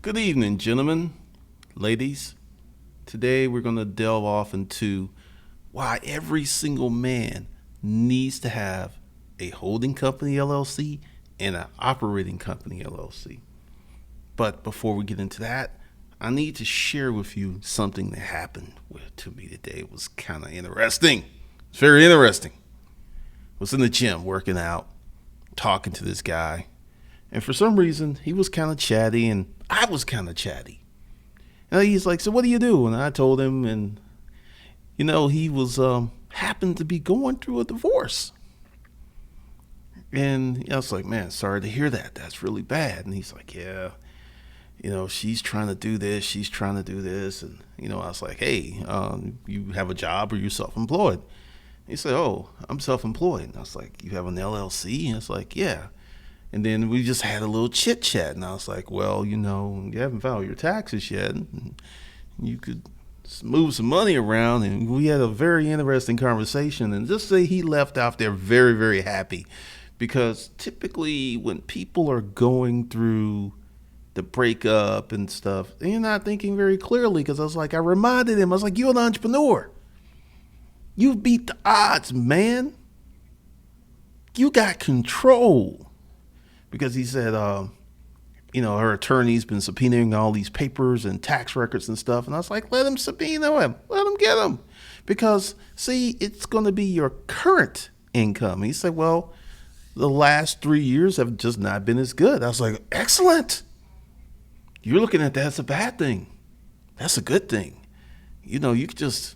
Good evening, gentlemen, ladies. Today we're going to delve off into why every single man needs to have a holding company LLC and an operating company LLC. But before we get into that, I need to share with you something that happened to me today. It was kind of interesting. It's very interesting. I was in the gym working out, talking to this guy, and for some reason he was kind of chatty and I was kind of chatty. And he's like, "So what do you do?" And I told him, and he was happened to be going through a divorce. And I was like, "Man, sorry to hear that. That's really bad." And he's like, "Yeah, she's trying to do this, she's trying to do this." And I was like, "Hey, you have a job or you self-employed?" He said, "Oh, I'm self-employed." And I was like, "You have an LLC?" And it's like, "Yeah." And then we just had a little chit chat, and I was like, "Well, you haven't filed your taxes yet. You could move some money around." And we had a very interesting conversation. And just say he left out there very, very happy, because typically when people are going through the breakup and stuff, they're not thinking very clearly. Because I reminded him, I was like, "You're an entrepreneur. You beat the odds, man. You got control." Because he said, her attorney's been subpoenaing all these papers and tax records and stuff. And I was like, "Let him subpoena him. Let him get them. Because, see, it's going to be your current income." He said, "Well, the last 3 years have just not been as good." I was like, "Excellent. You're looking at that as a bad thing. That's a good thing. You could just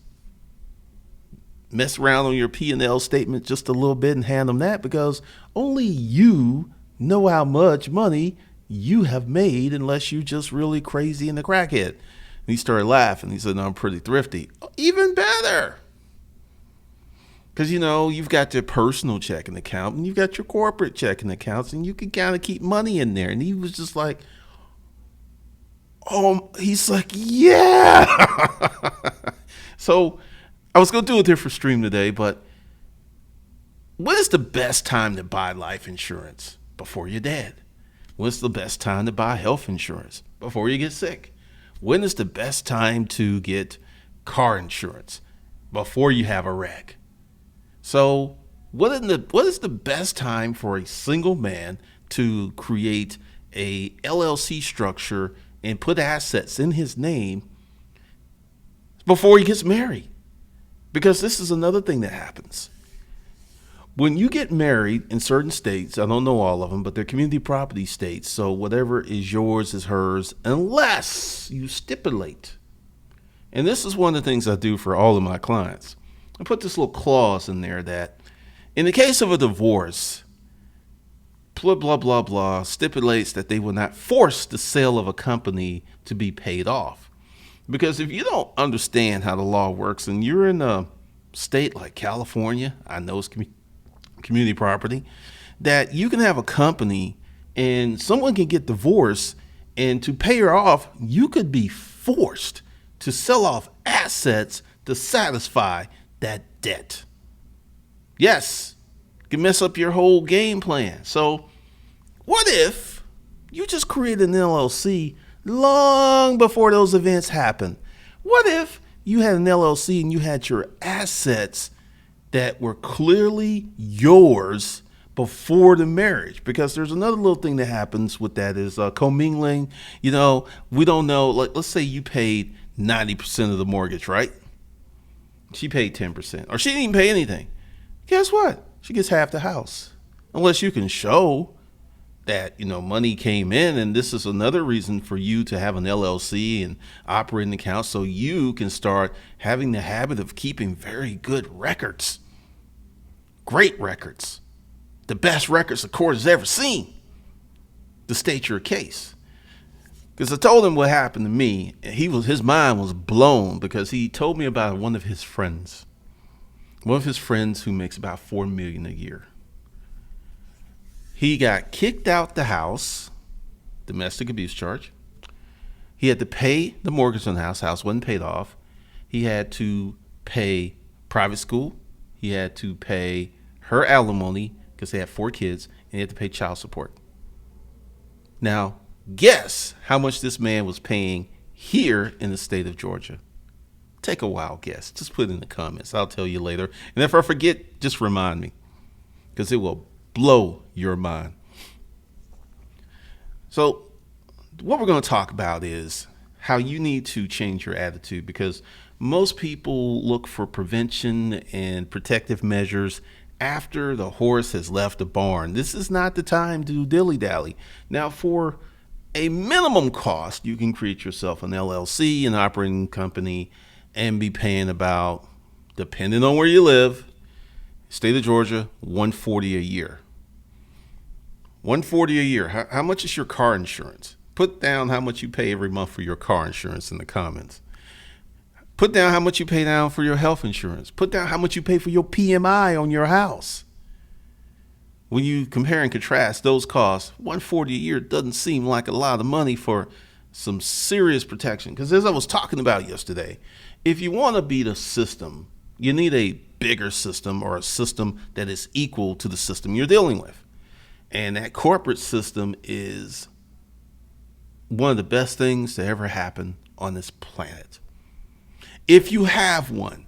mess around on your P&L statement just a little bit and hand them that, because only you know how much money you have made, unless you're just really crazy and a crackhead." And he started laughing. He said, "No, I'm pretty thrifty." Even better. Because, you've got your personal checking account and you've got your corporate checking accounts, and you can kind of keep money in there. And he was just like, he's like, "Yeah." So I was going to do a different stream today, but when is the best time to buy life insurance? Before you're dead. When's the best time to buy health insurance? Before you get sick. When is the best time to get car insurance? Before you have a wreck. So what is the best time for a single man to create a LLC structure and put assets in his name before he gets married? Because this is another thing that happens. When you get married in certain states, I don't know all of them, but they're community property states. So whatever is yours is hers, unless you stipulate. And this is one of the things I do for all of my clients. I put this little clause in there that in the case of a divorce, blah, blah, blah, blah, stipulates that they will not force the sale of a company to be paid off. Because if you don't understand how the law works, and you're in a state like California, I know it's community property, that you can have a company and someone can get divorced, and to pay her off, you could be forced to sell off assets to satisfy that debt. Yes, it can mess up your whole game plan. So what if you just created an LLC long before those events happen? What if you had an LLC and you had your assets that were clearly yours before the marriage? Because there's another little thing that happens with that is commingling. We don't know. Like, let's say you paid 90% of the mortgage, right? She paid 10%, or she didn't even pay anything. Guess what? She gets half the house, unless you can show that money came in. And this is another reason for you to have an LLC and operating account, so you can start having the habit of keeping very good records. Great records. The best records the court has ever seen to state your case. Because I told him what happened to me, and his mind was blown, because he told me about one of his friends. One of his friends who makes about $4 million a year. He got kicked out the house, domestic abuse charge. He had to pay the mortgage on the house. House wasn't paid off. He had to pay private school. He had to pay her alimony, because they had 4 kids, and he had to pay child support. Now, Guess how much this man was paying here in the state of Georgia. Take a wild guess. Just put it in the comments. I'll tell you later. And if I forget, just remind me, because it will blow your mind. So what we're going to talk about is how you need to change your attitude, because most people look for prevention and protective measures after the horse has left the barn. This is not the time to dilly-dally. Now, for a minimum cost, you can create yourself an LLC, an operating company, and be paying about, depending on where you live, state of Georgia, $140 a year. $140 a year. How much is your car insurance? Put down how much you pay every month for your car insurance in the comments. Put down how much you pay down for your health insurance. Put down how much you pay for your PMI on your house. When you compare and contrast those costs, $140 a year doesn't seem like a lot of money for some serious protection. Because as I was talking about yesterday, if you want to beat the system, you need a bigger system, or a system that is equal to the system you're dealing with. And that corporate system is one of the best things to ever happen on this planet. If you have one,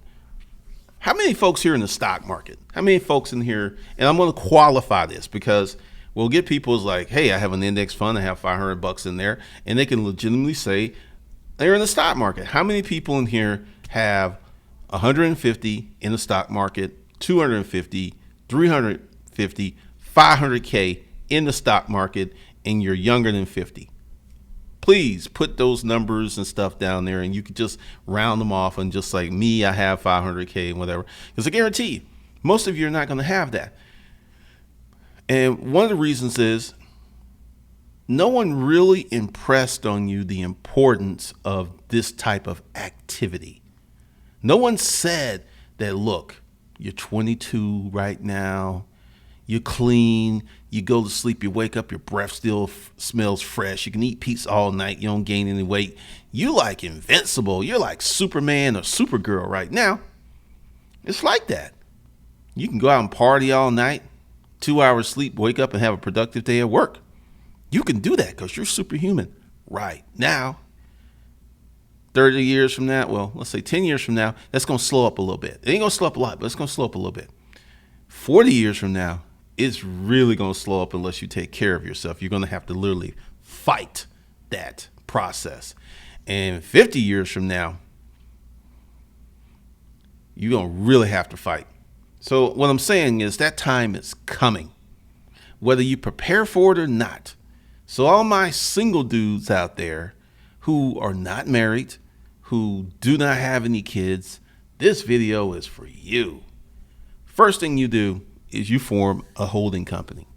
how many folks here in the stock market? How many folks in here? And I'm going to qualify this, because we'll get people who's like, hey, I have an index fund. I have $500 in there, and they can legitimately say they're in the stock market. How many people in here have 150 in the stock market, 250, 350, 500K in the stock market, and you're younger than 50? Please put those numbers and stuff down there, and you could just round them off, and just like me, I have 500K and whatever. Because I guarantee most of you are not going to have that. And one of the reasons is no one really impressed on you the importance of this type of activity. No one said that, look, you're 22 right now, you're clean, you go to sleep, you wake up, your breath still smells fresh, you can eat pizza all night, you don't gain any weight, you like invincible, you're like Superman or Supergirl right now. It's like that. You can go out and party all night, 2 hours sleep, wake up and have a productive day at work. You can do that because you're superhuman right now. 30 years from now, well, let's say 10 years from now, that's going to slow up a little bit. It ain't going to slow up a lot, but it's going to slow up a little bit. 40 years from now, it's really going to slow up unless you take care of yourself. You're going to have to literally fight that process. And 50 years from now, you're going to really have to fight. So what I'm saying is that time is coming, whether you prepare for it or not. So all my single dudes out there who are not married, who do not have any kids, this video is for you. First thing you do is you form a holding company.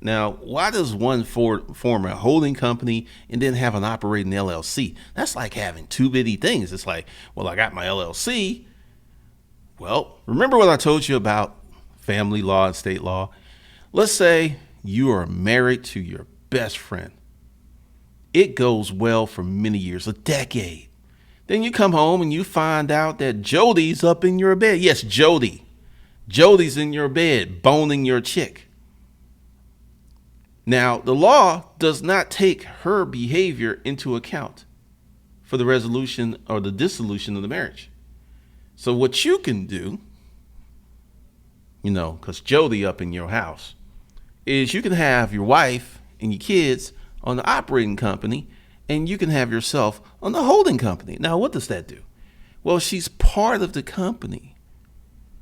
Now, why does one form a holding company and then have an operating LLC? That's like having two bitty things. It's like, well, I got my LLC. Well, remember what I told you about family law and state law? Let's say you are married to your best friend. It goes well for many years, a decade. Then you come home and you find out that Jody's up in your bed. Yes, Jody. Jody's in your bed, boning your chick. Now, the law does not take her behavior into account for the resolution or the dissolution of the marriage. So what you can do, because Jody up in your house, is you can have your wife and your kids on the operating company, and you can have yourself on the holding company. Now, what does that do? Well, she's part of the company,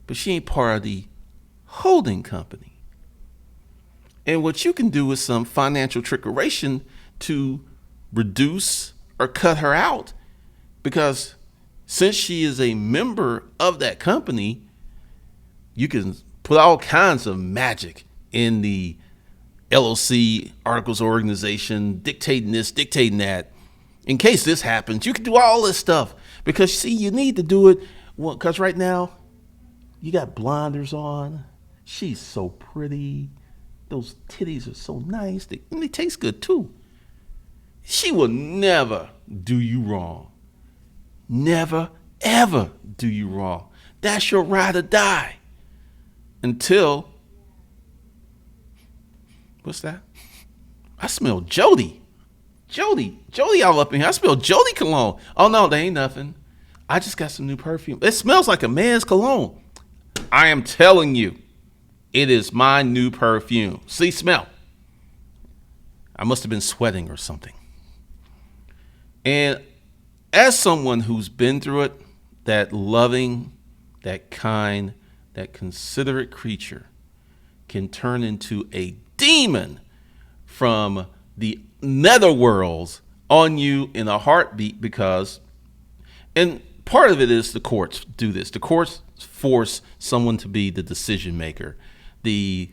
but she ain't part of the holding company. And what you can do is some financial trickeration to reduce or cut her out, because since she is a member of that company, you can put all kinds of magic in the LLC, articles of organization, dictating this, dictating that. In case this happens, you can do all this stuff, because see, you need to do it because right now you got blinders on. She's so pretty. Those titties are so nice. And they taste good too. She will never do you wrong. Never, ever do you wrong. That's your ride or die. Until, what's that? I smell Jody. Jody all up in here. I smell Jody cologne. Oh no, they ain't nothing. I just got some new perfume. It smells like a man's cologne. I am telling you, it is my new perfume. See, smell. I must have been sweating or something. And as someone who's been through it, that loving, that kind, that considerate creature can turn into a demon from the netherworlds on you in a heartbeat because, and part of it is the courts do this. The courts force someone to be the decision maker, the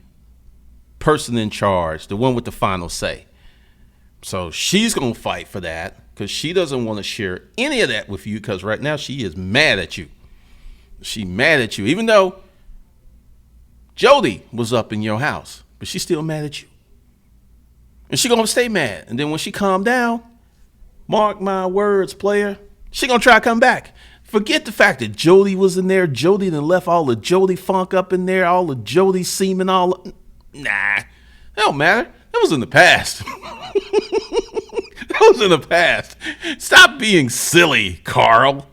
person in charge, the one with the final say. So she's going to fight for that because she doesn't want to share any of that with you because right now she is mad at you. She's mad at you, even though Jody was up in your house, but she's still mad at you. And she's going to stay mad. And then when she calm down, mark my words, player, she going to try to come back. Forget the fact that Jody was in there. Jody done left all the Jody funk up in there, all the Jody semen, all. Nah, that don't matter. That was in the past. That was in the past. Stop being silly, Carl.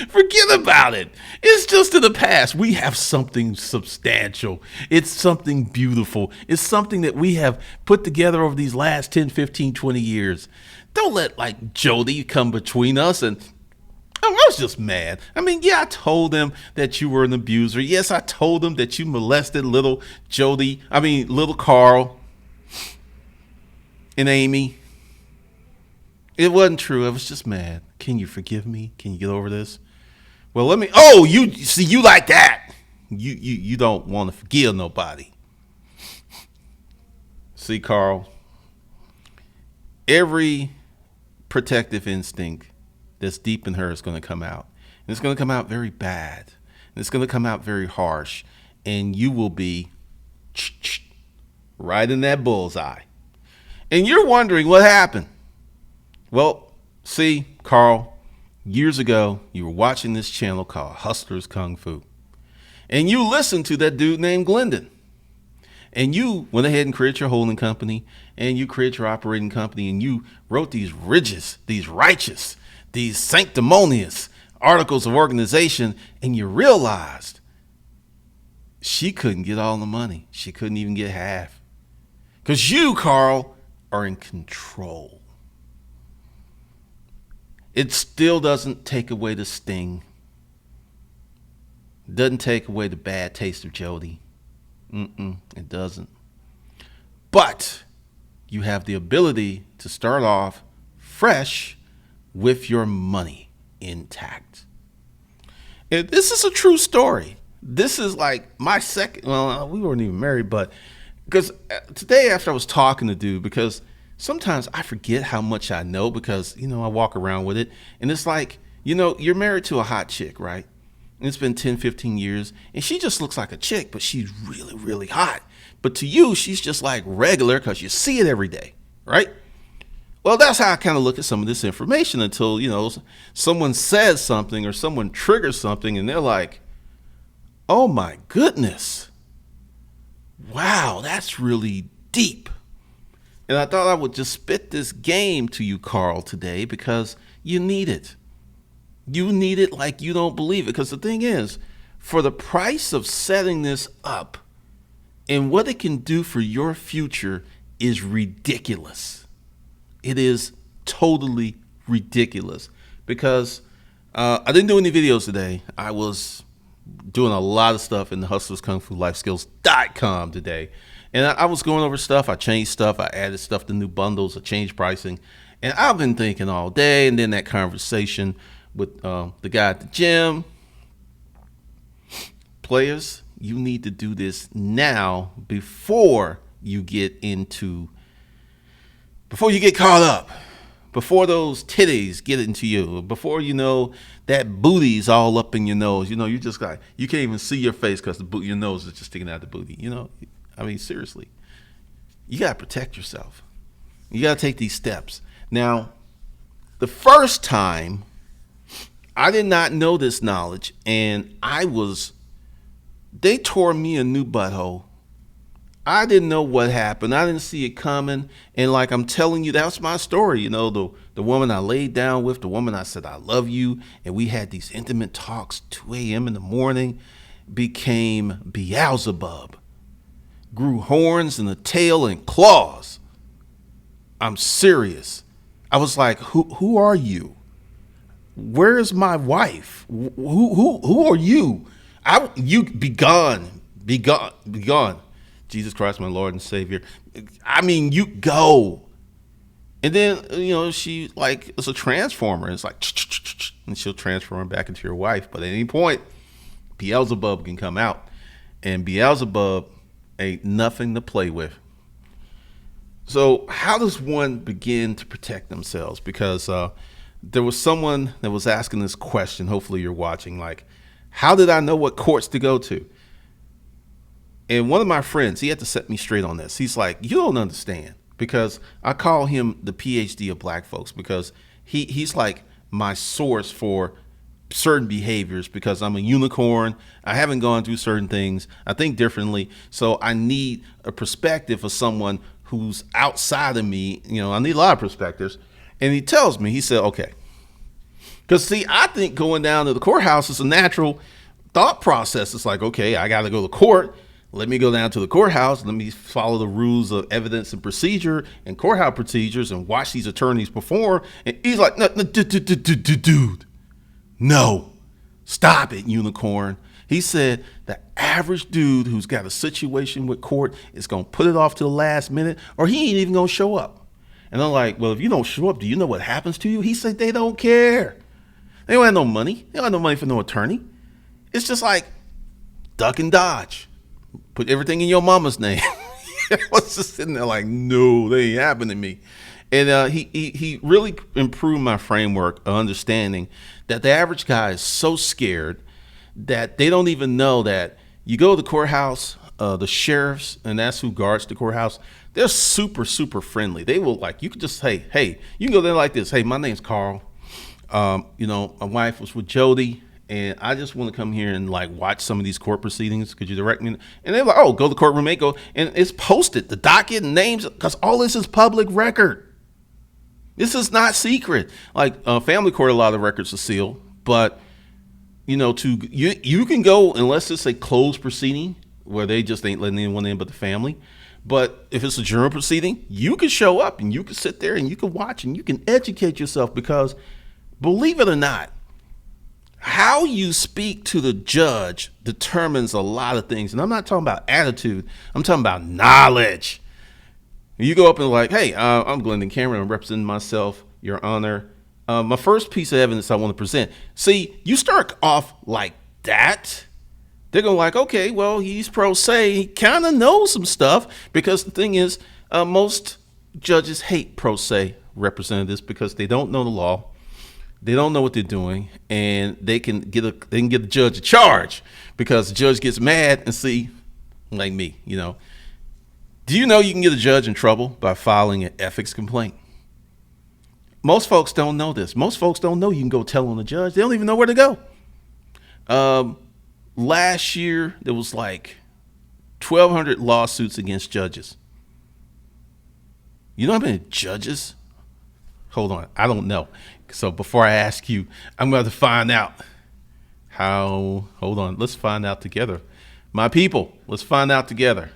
Forget about it. It's just in the past. We have something substantial. It's something beautiful. It's something that we have put together over these last 10, 15, 20 years. Don't let like Jody come between us. And I was just mad. I mean, yeah, I told them that you were an abuser. Yes, I told them that you molested little Carl and Amy. It wasn't true. I was just mad. Can you forgive me? Can you get over this? Well, let me. Oh, you see, you like that. You don't want to forgive nobody. See, Carl, every protective instinct that's deep in her is going to come out. And it's going to come out very bad. And it's going to come out very harsh. And you will be right in that bullseye. And you're wondering what happened. Well, see, Carl, years ago, you were watching this channel called Hustlers Kung Fu. And you listened to that dude named Glendon. And you went ahead and created your holding company. And you created your operating company. And you wrote these righteous, these sanctimonious articles of organization. And you realized she couldn't get all the money. She couldn't even get half. Because you, Carl, are in control. It still doesn't take away the sting. It doesn't take away the bad taste of Jody. It doesn't. But you have the ability to start off fresh with your money intact. And this is a true story. This is like my second, well, we weren't even married, but because today after I was talking to dude, because sometimes I forget how much I know because, I walk around with it. And it's like, you're married to a hot chick, right? And it's been 10, 15 years. And she just looks like a chick, but she's really, really hot. But to you, she's just like regular because you see it every day, right? Well, that's how I kind of look at some of this information until, someone says something or someone triggers something and they're like, oh my goodness. Wow, that's really deep. And I thought I would just spit this game to you, Carl, today because you need it. You need it like you don't believe it. Because the thing is, for the price of setting this up and what it can do for your future is ridiculous. It is totally ridiculous. Because I didn't do any videos today. I was doing a lot of stuff in the hustlerskungfulifeskills.com today. And I was going over stuff. I changed stuff. I added stuff to new bundles. I changed pricing. And I've been thinking all day. And then that conversation with the guy at the gym. Players, you need to do this now before you get caught up. Before those titties get into you. Before that booty's all up in your nose. You just got, you can't even see your face because your nose is just sticking out the booty. I mean, seriously, you got to protect yourself. You got to take these steps. Now, the first time, I did not know this knowledge, and they tore me a new butthole. I didn't know what happened. I didn't see it coming. And like I'm telling you, that's my story. The woman I laid down with, the woman I said, I love you. And we had these intimate talks, 2 a.m. in the morning, became Beelzebub, grew horns and a tail and claws. I'm serious. I was like, who are you? Where is my wife? Who are you? You be gone, be gone, be gone. Jesus Christ, my Lord and Savior. I mean, you go. And then, she like, it's a transformer. It's like, and she'll transform back into your wife. But at any point, Beelzebub can come out. And Beelzebub ain't nothing to play with. So how does one begin to protect themselves? Because there was someone that was asking this question. Hopefully you're watching. Like, how did I know what courts to go to? And one of my friends, he had to set me straight on this. He's like, you don't understand, because I call him the PhD of black folks, because he's like my source for certain behaviors, because I'm a unicorn. I haven't gone through certain things. I think differently. So I need a perspective of someone who's outside of me. I need a lot of perspectives. And he tells me, he said, okay, because see, I think going down to the courthouse is a natural thought process. It's like, okay, I got to go to court. Let me go down to the courthouse. Let me follow the rules of evidence and procedure and courthouse procedures and watch these attorneys perform. And he's like, no, dude, no, stop it, unicorn. He said the average dude who's got a situation with court is going to put it off to the last minute, or he ain't even going to show up. And I'm like, well, if you don't show up, do you know what happens to you? He said they don't care. They don't have no money. They don't have no money for no attorney. It's just like duck and dodge. Put everything in your mama's name. I was just sitting there like, no, they ain't happening to me. And he really improved my framework of understanding that the average guy is so scared that they don't even know that you go to the courthouse, the sheriffs, and that's who guards the courthouse. They're super, super friendly. They will, like, you could just say, hey, you can go there like this. Hey, my name's Carl. My wife was with Jody, and I just want to come here and like watch some of these court proceedings. Could you direct me? And they're like, oh, go to the courtroom, go. And it's posted, the docket and names, because all this is public record. This is not secret. Like family court, a lot of records are sealed, but you can go unless it's a closed proceeding where they just ain't letting anyone in but the family. But if it's a jury proceeding, you can show up and you can sit there and you can watch and you can educate yourself, because believe it or not, how you speak to the judge determines a lot of things. And I'm not talking about attitude. I'm talking about knowledge. You go up and like, hey, I'm Glendon Cameron. I'm representing myself, Your Honor. My first piece of evidence I want to present. See, you start off like that, they're going to like, okay, well, he's pro se. He kind of knows some stuff, because the thing is, most judges hate pro se representatives because they don't know the law. They don't know what they're doing, and they can get the judge a charge, because the judge gets mad and see, like me, Do you know you can get a judge in trouble by filing an ethics complaint? Most folks don't know this. Most folks don't know you can go tell on the judge. They don't even know where to go. Last year, there was like 1,200 lawsuits against judges. You know how many judges? Hold on. I don't know. So before I ask you, I'm going to find out hold on. Let's find out together. My people, let's find out together.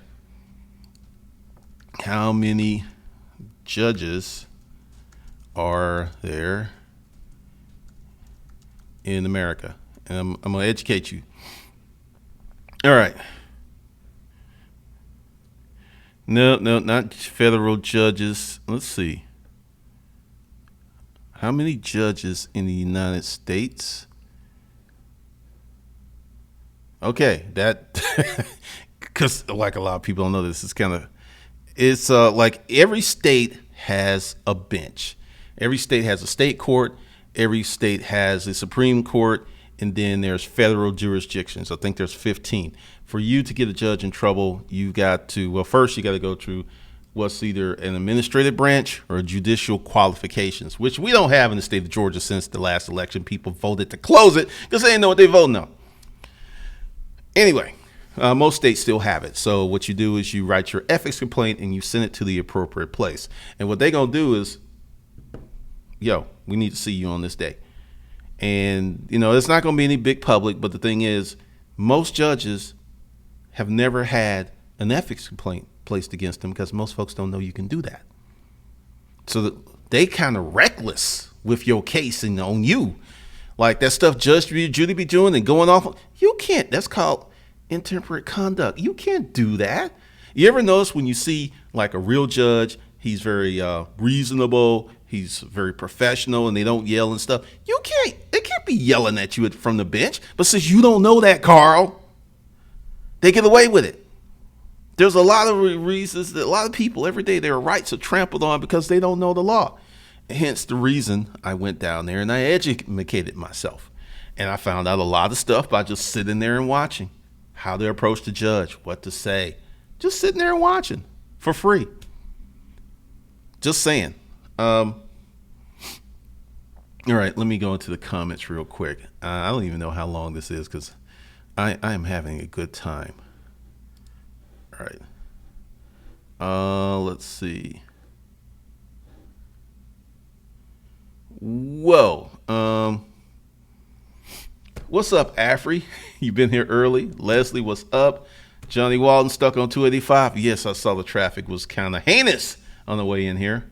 How many judges are there in America? And I'm going to educate you. All right. No, not federal judges. Let's see. How many judges in the United States? Okay, that, because like a lot of people don't know this, it's like every state has a bench. Every state has a state court. Every state has a Supreme Court. And then there's federal jurisdictions. I think there's 15. For you to get a judge in trouble, you got to, well, first you got to go through what's either an administrative branch or judicial qualifications, which we don't have in the state of Georgia since the last election. People voted to close it because they didn't know what they voted on. Anyway, Most states still have it. So what you do is you write your ethics complaint and you send it to the appropriate place. And what they're going to do is, yo, we need to see you on this day. And, it's not going to be any big public. But the thing is, most judges have never had an ethics complaint placed against them because most folks don't know you can do that. So they kind of reckless with your case and on you. Like that stuff Judge Judy be doing and going off. You can't. That's called intemperate conduct. You can't do that. You ever notice when you see like a real judge, he's very reasonable, he's very professional, and they don't yell and stuff. They can't be yelling at you from the bench. But since you don't know that, Carl, they get away with it. There's a lot of reasons that a lot of people every day, their rights are trampled on because they don't know the law. Hence the reason I went down there and I educated myself. And I found out a lot of stuff by just sitting there and watching how to approach the judge, what to say. Just sitting there and watching for free. Just saying. All right, let me go into the comments real quick. I don't even know how long this is because I am having a good time. All right. Let's see. Whoa. What's up, Afri? You've been here early. Leslie, what's up? Johnny Walton stuck on 285. Yes, I saw the traffic was kind of heinous on the way in here.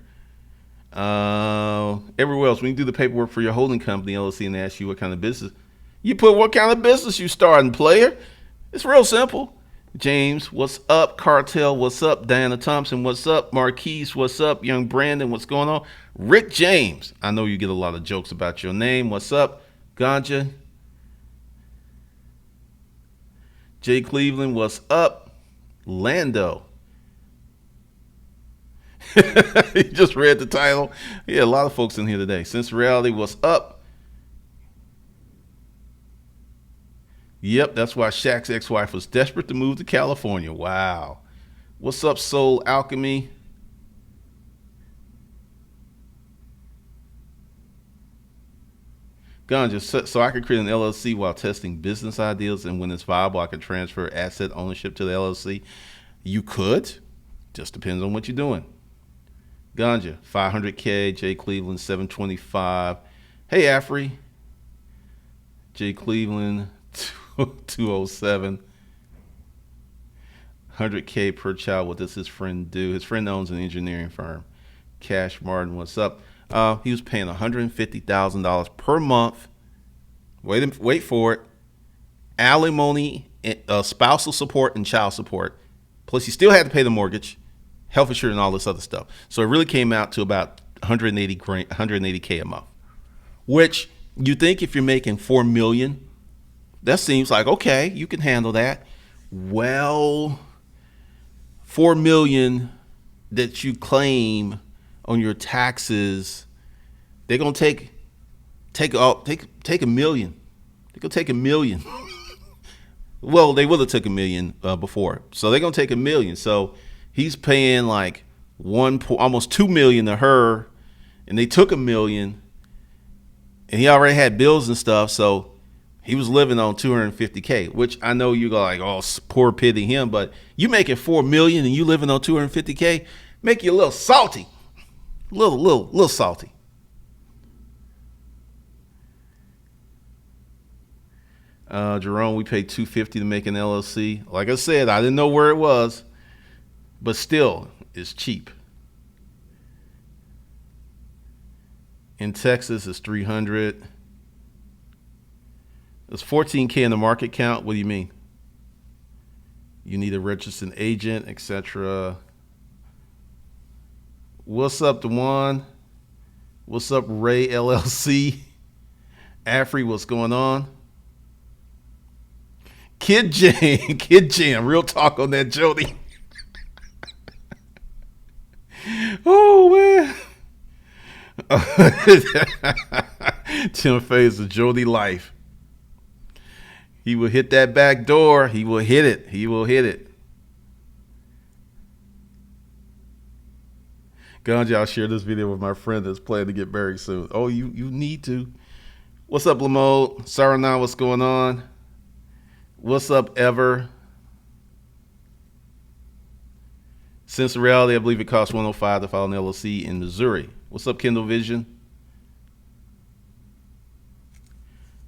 Everywhere else, when you do the paperwork for your holding company, LLC, and they ask you what kind of business, you put what kind of business you starting, player. It's real simple. James, what's up? Cartel, what's up? Diana Thompson, what's up? Marquise, what's up? Young Brandon, what's going on? Rick James, I know you get a lot of jokes about your name. What's up? Ganja. Jay Cleveland, what's up? Lando. You just read the title. Yeah, a lot of folks in here today. Sense Reality, what's up? Yep, that's why Shaq's ex-wife was desperate to move to California. Wow. What's up, Soul Alchemy? Ganja, so I could create an LLC while testing business ideas, and when it's viable, I can transfer asset ownership to the LLC. You could. Just depends on what you're doing. Ganja, 500K. Jay Cleveland, 725. Hey, Afri. Jay Cleveland, 207. 100K per child. What does his friend do? His friend owns an engineering firm. Cash Martin, what's up? He was paying $150,000 per month. Wait for it. Alimony, spousal support, and child support. Plus, he still had to pay the mortgage, health insurance, and all this other stuff. So it really came out to about $180K a month. Which you think if you're making $4 million, that seems like okay, you can handle that. Well, $4 million that you claim on your taxes, they're gonna take $1 million. They're gonna take $1 million. Well, they would have took $1 million before, so they're gonna take $1 million. So he's paying like almost $2 million to her, and they took $1 million, and he already had bills and stuff, so he was living on $250K. Which I know you go like, oh, poor pity him, but you making $4 million and you living on $250K, make you a little salty. Little salty. Jerome, we paid $250 to make an LLC. Like I said, I didn't know where it was, but still, it's cheap. In Texas, it's $300. It's $14K in the market count. What do you mean? You need a registered agent, etc. What's up, Dewan? What's up, Ray LLC? Afri, what's going on? Kid Jam, real talk on that, Jody. Oh, man. Tim Faye's the Jody life. He will hit that back door. He will hit it. Ganja, I'll share this video with my friend that's planning to get married soon. Oh, you need to. What's up, Lamode? Sarana, what's going on? What's up, Ever? Since the reality, I believe it costs $105 to file an LLC in Missouri. What's up, Kindle Vision?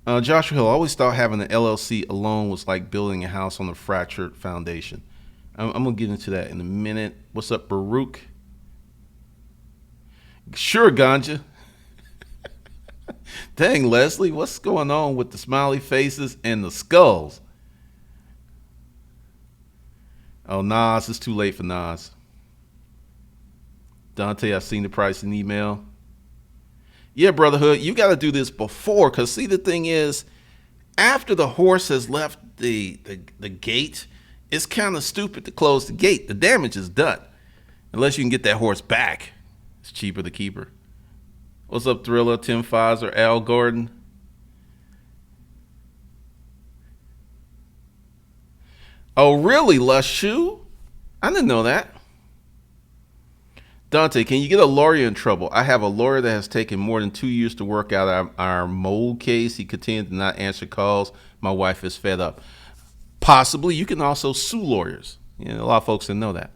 Joshua Hill, I always thought having an LLC alone was like building a house on a fractured foundation. I'm going to get into that in a minute. What's up, Baruch? Sure, Ganja. Dang, Leslie, what's going on with the smiley faces and the skulls? Oh, Nas, it's too late for Nas. Dante, I've seen the price in email. Yeah, Brotherhood, you got to do this before, because see, the thing is, after the horse has left the gate, it's kind of stupid to close the gate. The damage is done. Unless you can get that horse back. It's cheaper to keep her. What's up, Thriller, Tim Fizer, Al Gordon? Oh, really, Lushu? I didn't know that. Dante, can you get a lawyer in trouble? I have a lawyer that has taken more than 2 years to work out our mold case. He continued to not answer calls. My wife is fed up. Possibly. You can also sue lawyers. You know, a lot of folks didn't know that.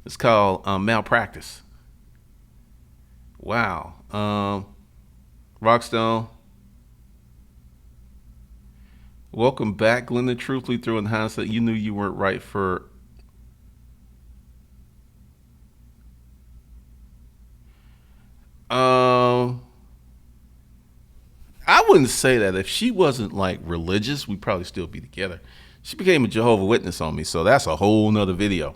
It's called malpractice. Wow. Rockstone. Welcome back, Glenda. Truthfully, through in hindsight, you knew you weren't right for. I wouldn't say that. If she wasn't like religious, we'd probably still be together. She became a Jehovah's Witness on me, so that's a whole nother video.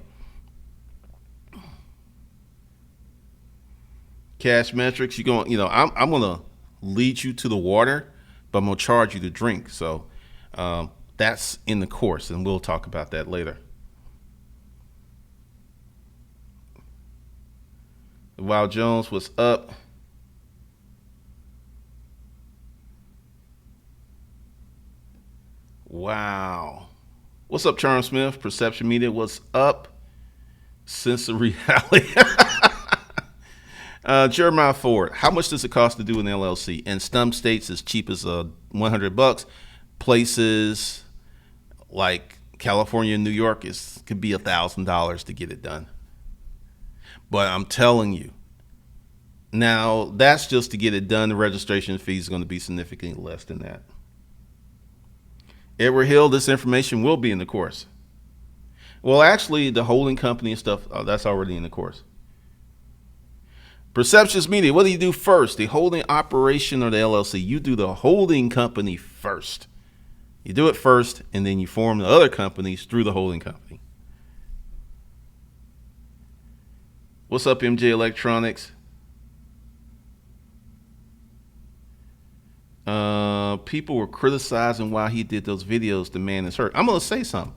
Cash metrics, I'm gonna lead you to the water, but I'm gonna charge you to drink. So that's in the course, and we'll talk about that later. Wow, Jones, what's up? Wow. What's up, Charles Smith? Perception Media, what's up? Sense of reality. Jeremiah Ford, how much does it cost to do an LLC? In some states, as cheap as $100. Places like California and New York could be $1,000 to get it done. But I'm telling you, now that's just to get it done. The registration fee is going to be significantly less than that. Edward Hill, this information will be in the course. Well, actually, the holding company and stuff, that's already in the course. Perceptions Media, what do you do first? The holding operation or the LLC? You do the holding company first. You do it first, and then you form the other companies through the holding company. What's up, MJ Electronics? People were criticizing why he did those videos. The man is hurt. I'm going to say something.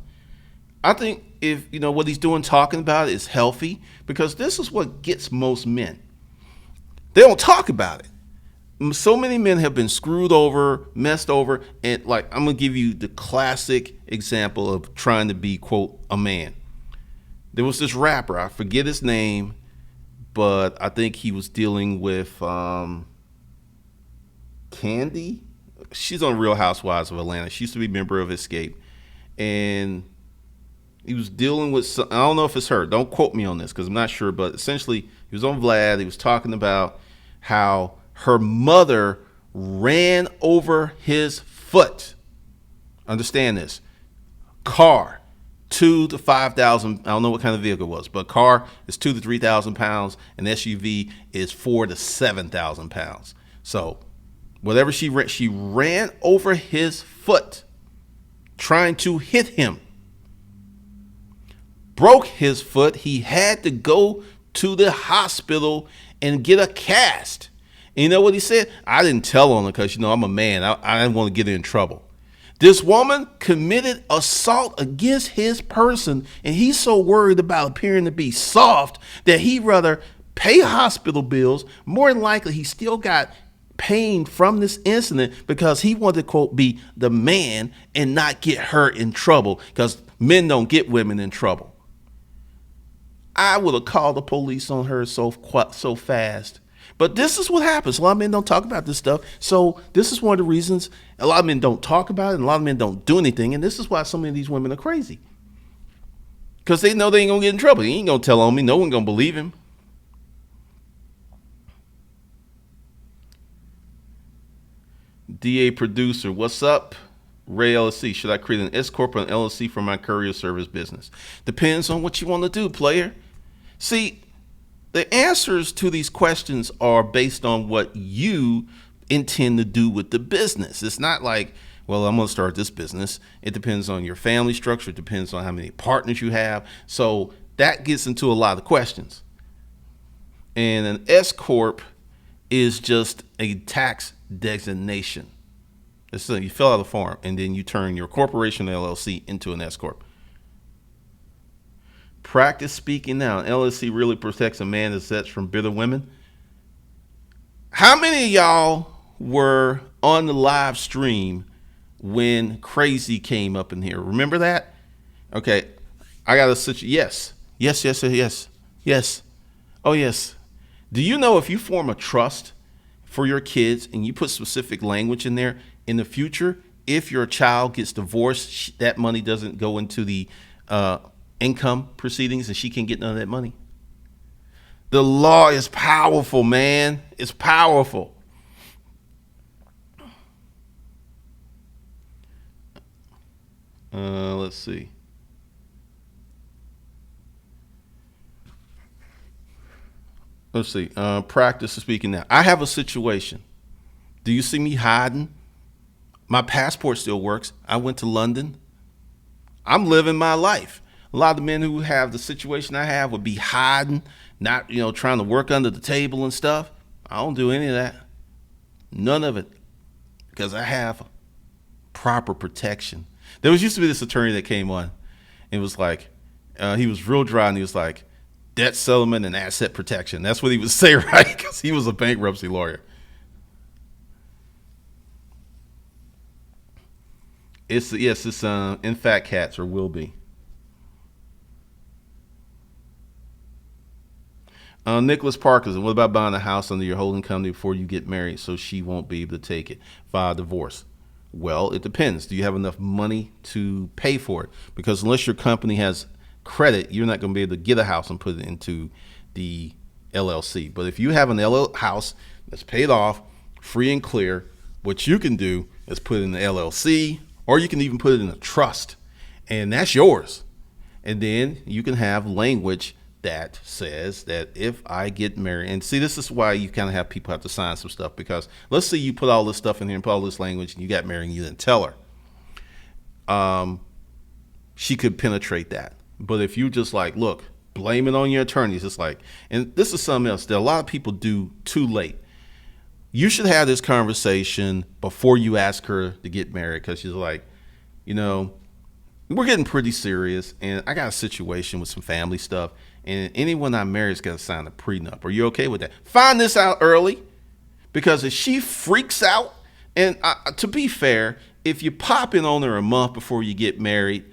I think if, what he's doing, talking about it is healthy, because this is what gets most men. They don't talk about it. So many men have been screwed over, messed over, and I'm going to give you the classic example of trying to be, quote, a man. There was this rapper, I forget his name, but I think he was dealing with Candy. She's on Real Housewives of Atlanta. She used to be a member of Escape. And he was dealing with, I don't know if it's her. Don't quote me on this because I'm not sure. But essentially, he was on Vlad. He was talking about how her mother ran over his foot. Understand this. Car, 2,000 to 5,000. I don't know what kind of vehicle it was, but car is 2,000 to 3,000 pounds, and SUV is 4,000 to 7,000 pounds. So whatever she ran over his foot, trying to hit him. Broke his foot. He had to go to the hospital and get a cast. And you know what he said? I didn't tell on her because, I'm a man. I didn't want to get her in trouble. This woman committed assault against his person, and he's so worried about appearing to be soft that he'd rather pay hospital bills. More than likely, he still got pain from this incident because he wanted to, quote, be the man and not get her in trouble, because men don't get women in trouble. I would have called the police on her so fast. But this is what happens. A lot of men don't talk about this stuff. So this is one of the reasons a lot of men don't talk about it, and a lot of men don't do anything. And this is why so many of these women are crazy. because they know they ain't gonna get in trouble. He ain't gonna tell on me. No one gonna believe him. DA producer, what's up? Ray LLC, should I create an S corp or an LLC for my courier service business? Depends on what you want to do, player. See, the answers to these questions are based on what you intend to do with the business. It's not like, well, I'm going to start this business. It depends on your family structure. It depends on how many partners you have. So that gets into a lot of questions. And an S corp is just a tax designation. So you fill out a form and then you turn your corporation LLC into an S corp. Practice speaking now. An LLC really protects a man's assets from bitter women. How many of y'all were on the live stream when Crazy came up in here? Remember that? Okay, I got a situation. Yes. Oh, yes. Do you know if you form a trust for your kids and you put specific language in there, in the future, if your child gets divorced, that money doesn't go into the income proceedings and she can't get none of that money? The law is powerful, man. It's powerful. Let's see. Practice speaking now. I have a situation. Do you see me hiding? My passport still works. I went to London. I'm living my life. A lot of the men who have the situation I have would be hiding, not, trying to work under the table and stuff. I don't do any of that. None of it. Because I have proper protection. There used to be this attorney that came on. It was like, he was real dry and he was like, debt settlement and asset protection. That's what he would say, right? Because he was a bankruptcy lawyer. It's in Fat Cats, or will be. Nicholas Parkinson, what about buying a house under your holding company before you get married so she won't be able to take it? File divorce. Well, it depends. Do you have enough money to pay for it? Because unless your company has credit, you're not going to be able to get a house and put it into the LLC. But if you have an house that's paid off, free and clear, what you can do is put it in the LLC, or you can even put it in a trust, and that's yours. And then you can have language that says that if I get married, and see, this is why you kind of have people have to sign some stuff, because let's say you put all this stuff in here and put all this language and you got married and you didn't tell her. She could penetrate that. But if you just like, look, blame it on your attorneys, it's like, and this is something else that a lot of people do too late. You should have this conversation before you ask her to get married, because she's like, we're getting pretty serious and I got a situation with some family stuff, and anyone I marry is going to sign a prenup. Are you okay with that? Find this out early, because if she freaks out, and to be fair, if you pop in on her a month before you get married,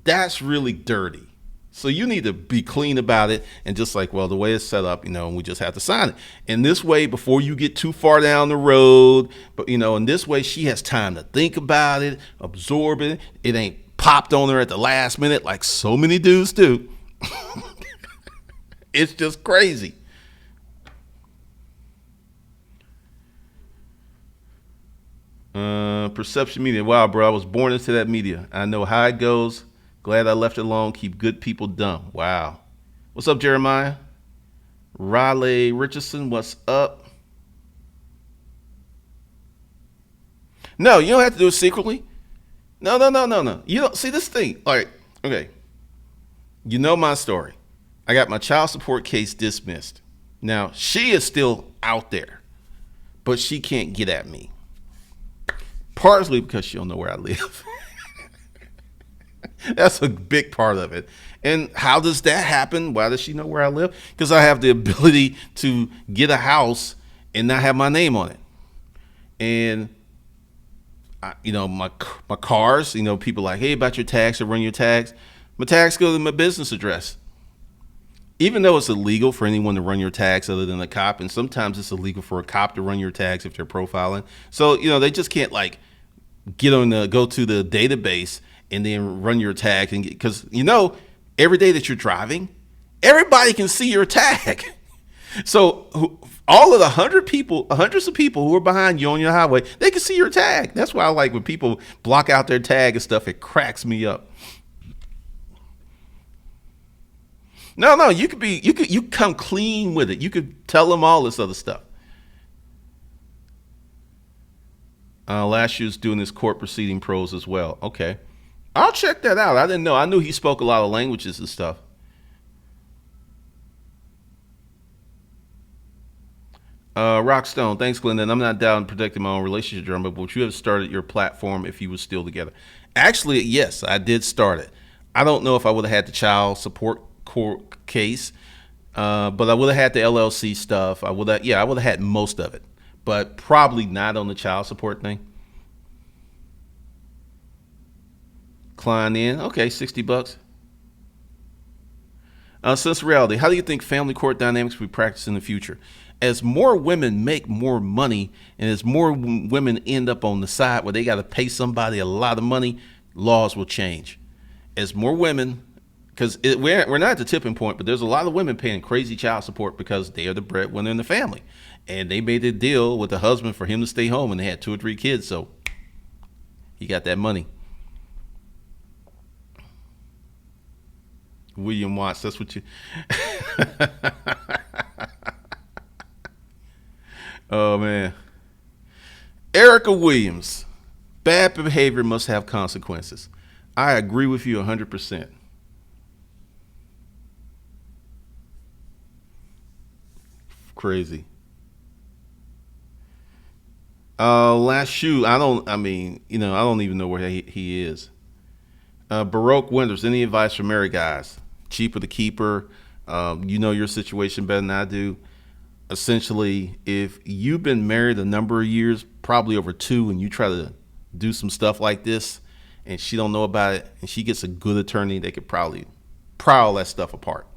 that's really dirty. So you need to be clean about it and just like, well, the way it's set up, and we just have to sign it. And this way, before you get too far down the road, but in this way, she has time to think about it, absorb it. It ain't popped on her at the last minute like so many dudes do. It's just crazy. Perception media. Wow, bro, I was born into that media. I know how it goes. Glad I left it alone. Keep good people dumb. Wow. What's up, Jeremiah? Raleigh Richardson, what's up? No, you don't have to do it secretly. No. You don't see this thing. Like, okay. You know my story. I got my child support case dismissed. Now, she is still out there, but she can't get at me. Partly because she don't know where I live. That's a big part of it. And how does that happen? Why does she know where I live? Because I have the ability to get a house and not have my name on it. And my cars, people like, hey, about your tax or run your tax. My tax goes to my business address. Even though it's illegal for anyone to run your tax other than a cop, and sometimes it's illegal for a cop to run your tax if they're profiling. So, they just can't go to the database and then run your tax, and because every day that you're driving, everybody can see your tag. So all of the hundreds of people who are behind you on your highway, they can see your tag. That's why I like when people block out their tag and stuff. It cracks me up. No, you come clean with it. You could tell them all this other stuff. Last year's doing his court proceeding pros as well. Okay. I'll check that out. I didn't know. I knew he spoke a lot of languages and stuff. Rockstone, thanks, Glendon. I'm not down protecting my own relationship drama, but would you have started your platform if you were still together? Actually, yes, I did start it. I don't know if I would have had the child support court case, but I would have had the LLC stuff. I would have had most of it, but probably not on the child support thing. Klein in, okay, $60. Sense reality. How do you think family court dynamics will be practiced in the future? As more women make more money, and as more women end up on the side where they got to pay somebody a lot of money, laws will change. As more women, because we're not at the tipping point, but there's a lot of women paying crazy child support because they are the breadwinner in the family, and they made a deal with the husband for him to stay home, and they had 2 or 3 kids, so he got that money. William Watts, that's what you. Oh, man. Erica Williams, bad behavior must have consequences. I agree with you 100%. Crazy. Last shoe, I don't even know where he is. Baroque Winters, any advice for married guys? Cheaper to keep her. You know your situation better than I do. Essentially, if you've been married a number of years, probably over 2, and you try to do some stuff like this and she don't know about it and she gets a good attorney, they could probably pry all that stuff apart.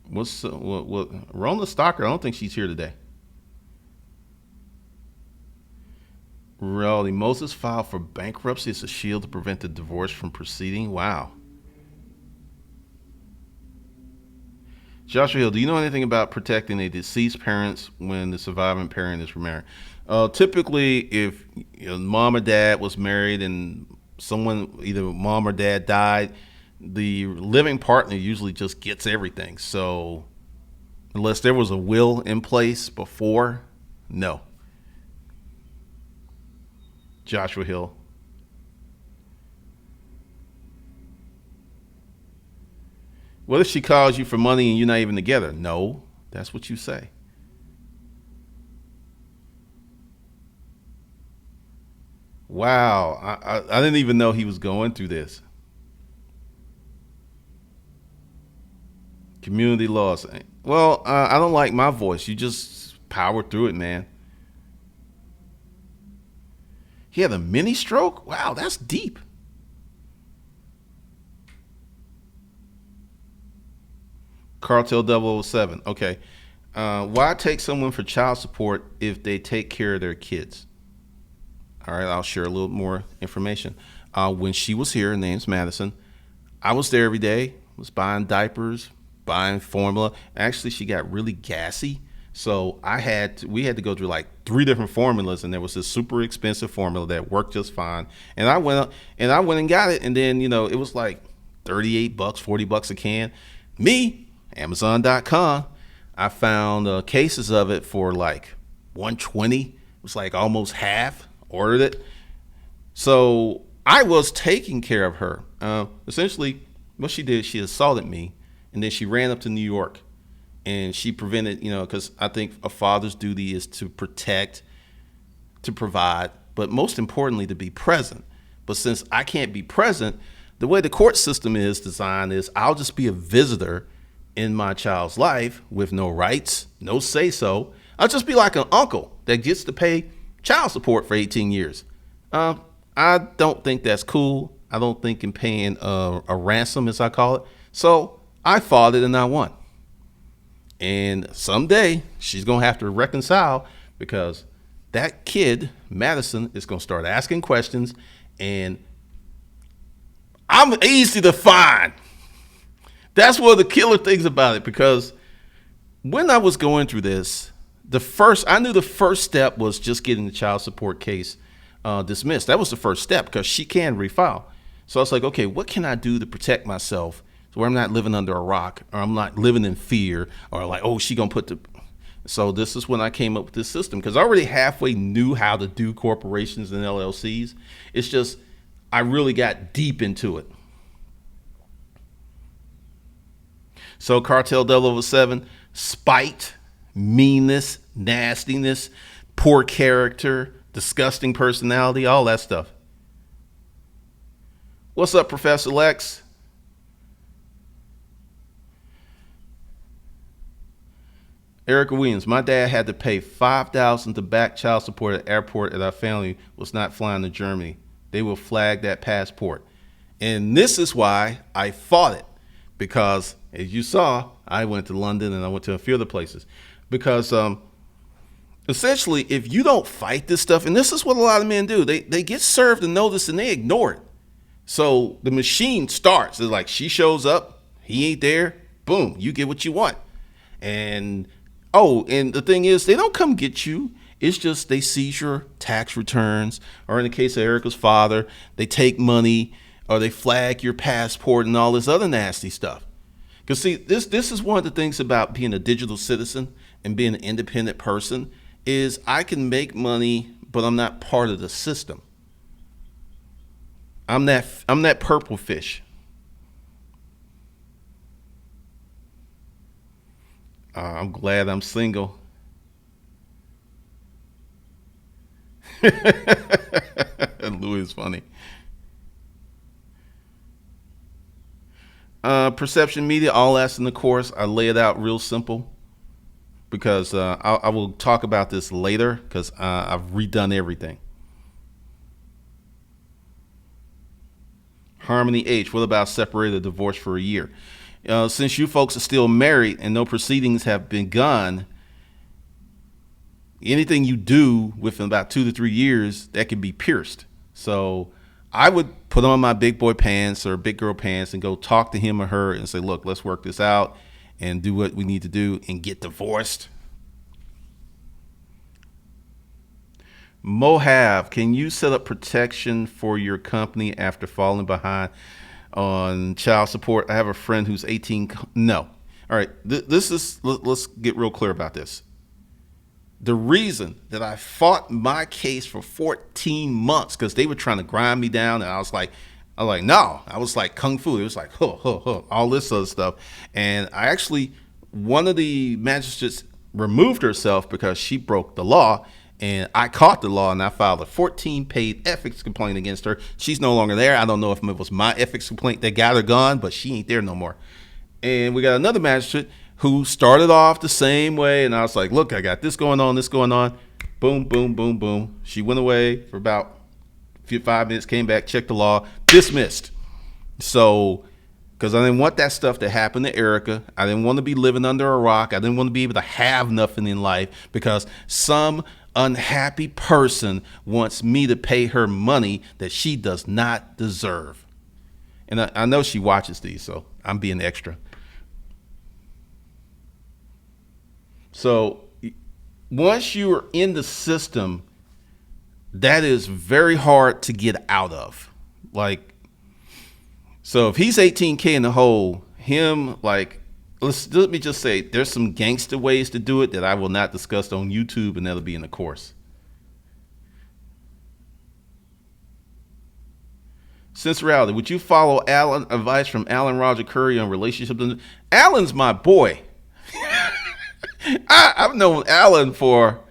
What Rona Stalker, I don't think she's here today. Reality, Moses filed for bankruptcy as a shield to prevent the divorce from proceeding. Wow. Joshua Hill, do you know anything about protecting a deceased parents when the surviving parent is remarried? Typically, if mom or dad was married and someone, either mom or dad died, the living partner usually just gets everything. So unless there was a will in place before, no. Joshua Hill. What if she calls you for money and you're not even together? No, that's what you say. Wow, I didn't even know he was going through this. Community loss. Well, I don't like my voice. You just power through it, man. He had a mini stroke? Wow, that's deep. Cartel 007. Okay. Why take someone for child support if they take care of their kids? All right, I'll share a little more information. When she was here, her name's Madison, I was there every day, was buying diapers, buying formula. Actually, she got really gassy. So we had to go through like 3 different formulas, and there was this super expensive formula that worked just fine. And I went and got it, and then it was like $38, $40 a can. Me, Amazon.com, I found cases of it for like $120. It was like almost half. Ordered it. So I was taking care of her. Essentially, what she did, she assaulted me, and then she ran up to New York. And she prevented, because I think a father's duty is to protect, to provide, but most importantly, to be present. But since I can't be present, the way the court system is designed is I'll just be a visitor in my child's life with no rights, no say-so. I'll just be like an uncle that gets to pay child support for 18 years. I don't think that's cool. I don't think in paying a ransom, as I call it. So I fought it and I won. And someday she's going to have to reconcile because that kid, Madison, is going to start asking questions, and I'm easy to find. That's one of the killer things about it, because when I was going through this, I knew the first step was just getting the child support case dismissed. That was the first step, because she can refile. So I was like, okay, what can I do to protect myself so where I'm not living under a rock, or I'm not living in fear, or like, oh, she gonna put the. So this is when I came up with this system, because I already halfway knew how to do corporations and LLCs. It's just I really got deep into it. So Cartel 007, spite, meanness, nastiness, poor character, disgusting personality, all that stuff. What's up, Professor Lex? Erica Williams, my dad had to pay $5,000 to back child support at the airport, and our family was not flying to Germany. They will flag that passport. And this is why I fought it, because as you saw, I went to London and I went to a few other places, because essentially, if you don't fight this stuff, and this is what a lot of men do, they get served a notice and they ignore it. So the machine starts. It's like she shows up, he ain't there, boom, you get what you want. And and the thing is, they don't come get you. It's just they seize your tax returns, or in the case of Erica's father, they take money, or they flag your passport and all this other nasty stuff. Because see, this is one of the things about being a digital citizen and being an independent person, is I can make money, but I'm not part of the system. I'm that purple fish. I'm glad I'm single. Louis is funny. Perception media, all that's in the course. I lay it out real simple, because I will talk about this later, because I've redone everything. Harmony H, what about separated, divorce for a year? Since you folks are still married and no proceedings have begun, anything you do within about 2 to 3 years, that can be pierced. So I would put on my big boy pants or big girl pants and go talk to him or her and say, look, let's work this out and do what we need to do and get divorced. Mohave, can you set up protection for your company after falling behind on child support? I have a friend who's 18. No. All right. Let's get real clear about this. The reason that I fought my case for 14 months, because they were trying to grind me down, and I was like, no. I was like kung fu. It was like, all this other stuff. And one of the magistrates removed herself because she broke the law. And I caught the law, and I filed a 14-page ethics complaint against her. She's no longer there. I don't know if it was my ethics complaint that got her gone, but she ain't there no more. And we got another magistrate who started off the same way, and I was like, look, I got this going on. Boom, boom, boom, boom. She went away for about 5 minutes, came back, checked the law, dismissed. So, because I didn't want that stuff to happen to Erica. I didn't want to be living under a rock. I didn't want to be able to have nothing in life because some unhappy person wants me to pay her money that she does not deserve. And I know she watches these, so I'm being extra. So once you are in the system, that is very hard to get out of. Like, so if he's 18K in the hole, him, like, let me just say, there's some gangster ways to do it that I will not discuss on YouTube, and that'll be in the course. Sensuality, would you follow advice from Alan Roger Courier on relationships? Alan's my boy. I've known Alan for,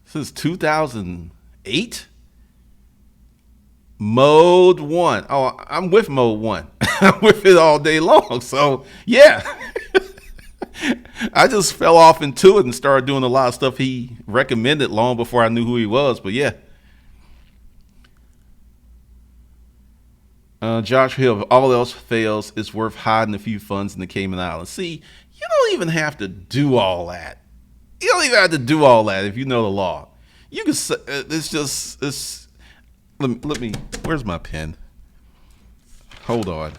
since 2008? Mode 1. Oh, I'm with Mode 1. I'm with it all day long. So, yeah. I just fell off into it and started doing a lot of stuff he recommended long before I knew who he was. But, yeah. Josh Hill, if all else fails, it's worth hiding a few funds in the Cayman Islands. See, you don't even have to do all that. You don't even have to do all that if you know the law. You can say, it's, let me, where's my pen? Hold on.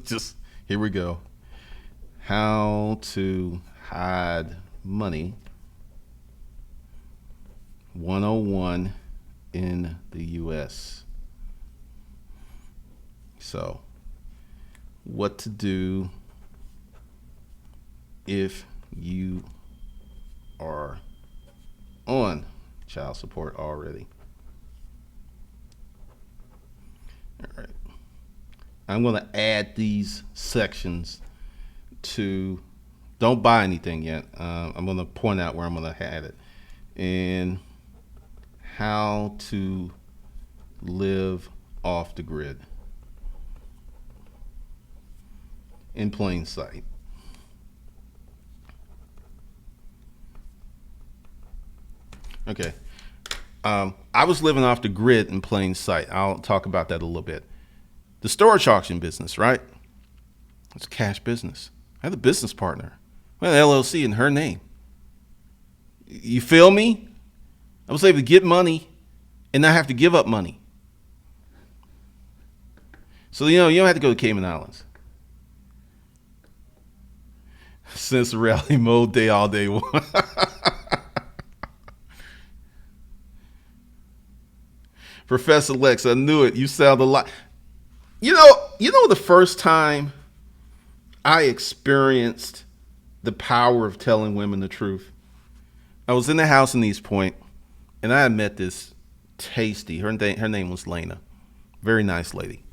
Just, here we go. How to hide money 101 in the U.S. So, what to do if you are on child support already. All right. I'm going to add these sections to, don't buy anything yet. I'm going to point out where I'm going to add it. And how to live off the grid in plain sight. Okay. I was living off the grid in plain sight. I'll talk about that a little bit. The storage auction business, right? It's a cash business. I had a business partner. We had an LLC in her name. You feel me? I was able to get money and not have to give up money. So, you don't have to go to Cayman Islands. Since reality mode day all day one. Professor Lex, I knew it. You sound a lot. You know the first time I experienced the power of telling women the truth. I was in the house in East Point, and I had met this tasty. Her name was Lena, very nice lady,